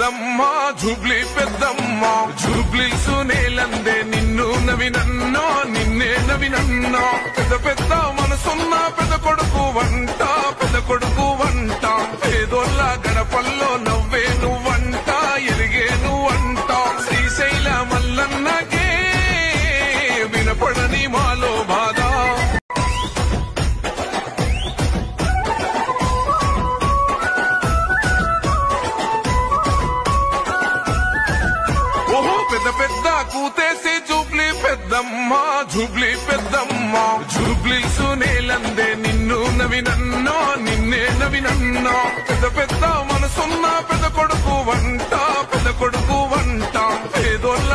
పెద్దమ్మ జూబ్లీ పెద్దమ్మ జూబ్లీస్ నేలందే నిన్ను నవినన్నో నిన్నే నవినన్నో పెద్ద పెద్ద మనసున్న పెద్ద కొడుకు వంట పేదోళ్ళ గడపల్లో నవ్వే నువ్వంట ఎలిగే నువ్వంట శ్రీశైల మల్లన్నకే వినపడని మాలో బాధ పెద్ద పెద్ద కూతేసి జూబ్లీ పెద్దమ్మ జూబ్లీస్ నేలందే నిన్ను నవినన్నో నిన్నే నవినన్నో పెద్ద పెద్ద మనసున్న పెద్ద కొడుకు వంట పేదోళ్ళ